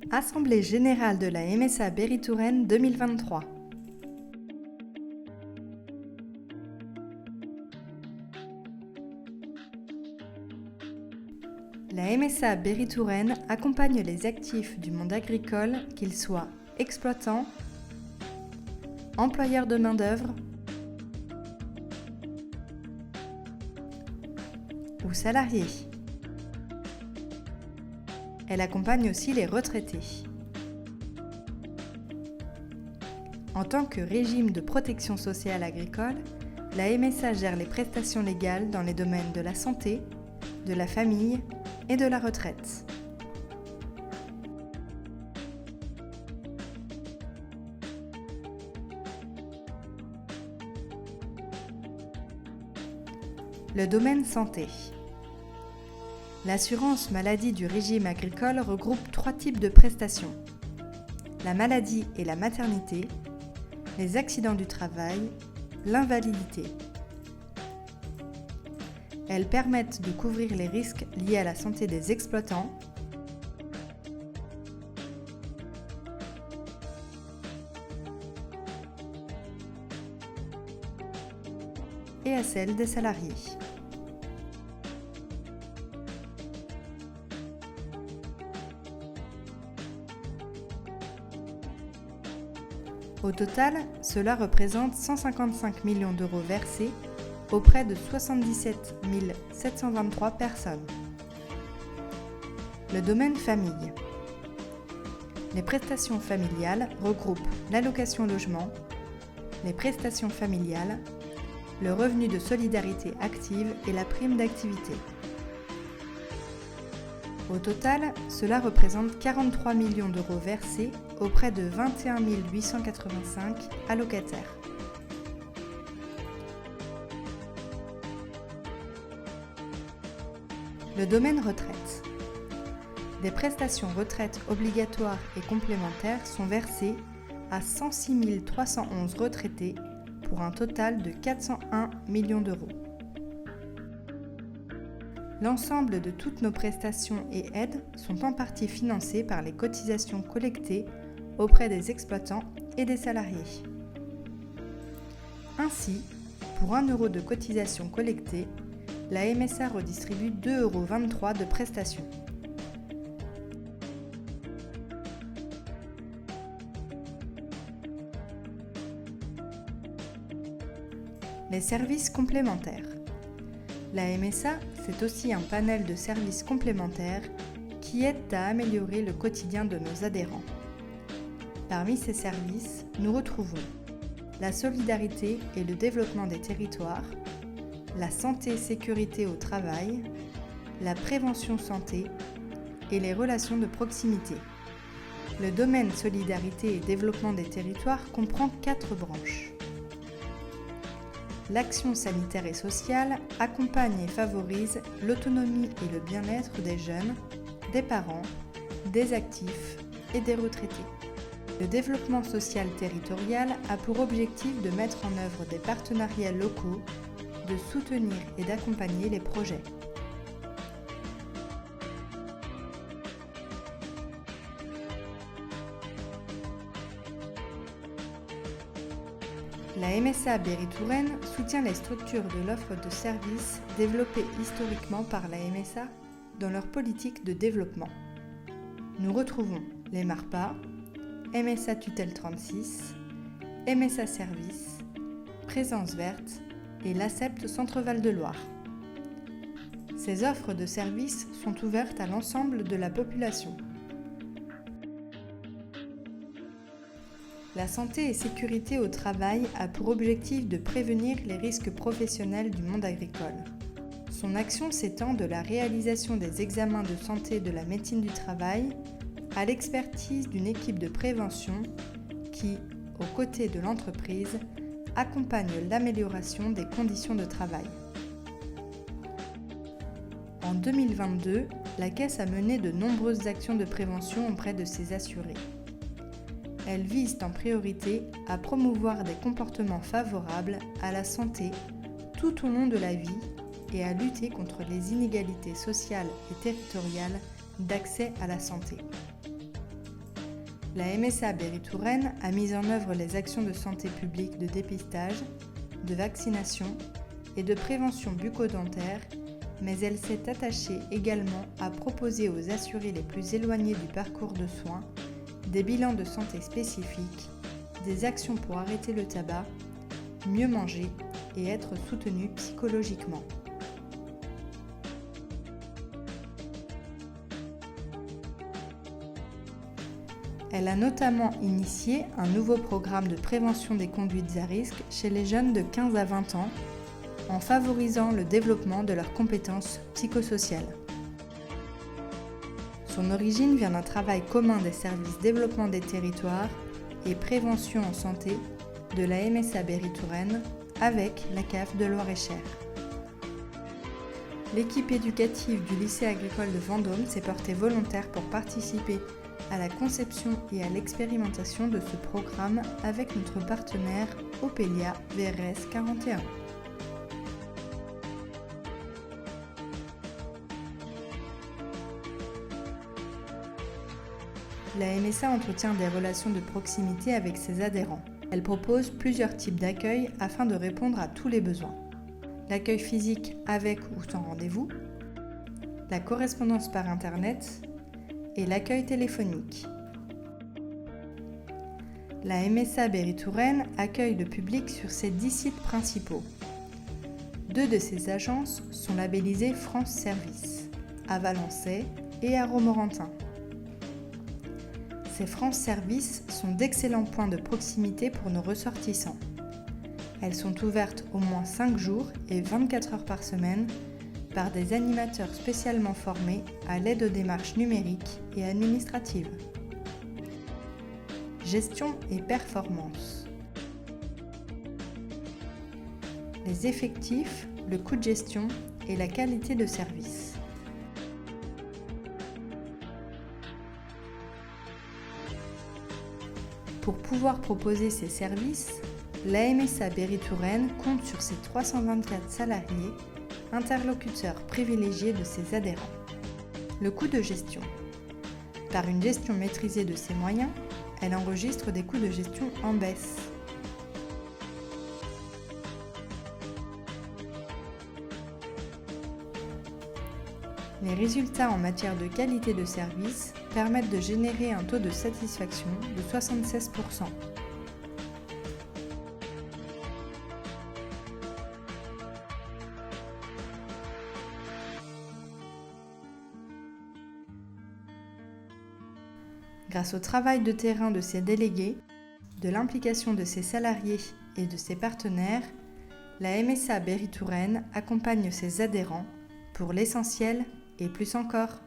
Assemblée générale de la MSA Berry-Touraine 2023. La MSA Berry-Touraine accompagne les actifs du monde agricole, qu'ils soient exploitants, employeurs de main-d'œuvre ou salariés. Elle accompagne aussi les retraités. En tant que régime de protection sociale agricole, la MSA gère les prestations légales dans les domaines de la santé, de la famille et de la retraite. Le domaine santé. L'assurance maladie du régime agricole regroupe 3 types de prestations. La maladie et la maternité, les accidents du travail, l'invalidité. Elles permettent de couvrir les risques liés à la santé des exploitants, et à celle des salariés. Au total, cela représente 155 millions d'euros versés auprès de 77 723 personnes. Le domaine famille. Les prestations familiales regroupent l'allocation logement, les prestations familiales, le revenu de solidarité active et la prime d'activité. Au total, cela représente 43 millions d'euros versés auprès de 21 885 allocataires. Le domaine retraite. Des prestations retraite obligatoires et complémentaires sont versées à 106 311 retraités pour un total de 401 millions d'euros. L'ensemble de toutes nos prestations et aides sont en partie financées par les cotisations collectées auprès des exploitants et des salariés. Ainsi, pour 1 euro de cotisation collectée, la MSA redistribue 2,23 euros de prestations. Les services complémentaires. La MSA, c'est aussi un panel de services complémentaires qui aident à améliorer le quotidien de nos adhérents. Parmi ces services, nous retrouvons la solidarité et le développement des territoires, la santé et sécurité au travail, la prévention santé et les relations de proximité. Le domaine solidarité et développement des territoires comprend 4 branches. L'action sanitaire et sociale accompagne et favorise l'autonomie et le bien-être des jeunes, des parents, des actifs et des retraités. Le développement social territorial a pour objectif de mettre en œuvre des partenariats locaux, de soutenir et d'accompagner les projets. La MSA Berry-Touraine soutient les structures de l'offre de services développées historiquement par la MSA dans leur politique de développement. Nous retrouvons les MARPA, MSA Tutelle 36, MSA Service, Présence Verte et l'ACEPT Centre-Val de Loire. Ces offres de services sont ouvertes à l'ensemble de la population. La santé et sécurité au travail a pour objectif de prévenir les risques professionnels du monde agricole. Son action s'étend de la réalisation des examens de santé de la médecine du travail à l'expertise d'une équipe de prévention qui, aux côtés de l'entreprise, accompagne l'amélioration des conditions de travail. En 2022, la Caisse a mené de nombreuses actions de prévention auprès de ses assurés. Elles visent en priorité à promouvoir des comportements favorables à la santé tout au long de la vie et à lutter contre les inégalités sociales et territoriales d'accès à la santé. La MSA Berry-Touraine a mis en œuvre les actions de santé publique de dépistage, de vaccination et de prévention bucco-dentaire, mais elle s'est attachée également à proposer aux assurés les plus éloignés du parcours de soins des bilans de santé spécifiques, des actions pour arrêter le tabac, mieux manger et être soutenu psychologiquement. Elle a notamment initié un nouveau programme de prévention des conduites à risque chez les jeunes de 15 à 20 ans en favorisant le développement de leurs compétences psychosociales. Son origine vient d'un travail commun des services développement des territoires et prévention en santé de la MSA Berry-Touraine avec la CAF de Loir-et-Cher. L'équipe éducative du lycée agricole de Vendôme s'est portée volontaire pour participer à la conception et à l'expérimentation de ce programme avec notre partenaire Opelia VRS 41. La MSA entretient des relations de proximité avec ses adhérents. Elle propose plusieurs types d'accueil afin de répondre à tous les besoins. L'accueil physique avec ou sans rendez-vous, la correspondance par Internet et l'accueil téléphonique. La MSA Berry-Touraine accueille le public sur ses 10 sites principaux. 2 de ces agences sont labellisées France Service, à Valençay et à Romorantin. Ces France Service sont d'excellents points de proximité pour nos ressortissants. Elles sont ouvertes au moins 5 jours et 24 heures par semaine par des animateurs spécialement formés à l'aide aux démarches numériques et administratives. Gestion et performance. Les effectifs, le coût de gestion et la qualité de service. Pour pouvoir proposer ces services, la MSA Berry-Touraine compte sur ses 324 salariés, interlocuteurs privilégiés de ses adhérents. Le coût de gestion. Par une gestion maîtrisée de ses moyens, elle enregistre des coûts de gestion en baisse. Les résultats en matière de qualité de service permettent de générer un taux de satisfaction de 76%. Grâce au travail de terrain de ses délégués, de l'implication de ses salariés et de ses partenaires, la MSA Berry-Touraine accompagne ses adhérents pour l'essentiel et plus encore.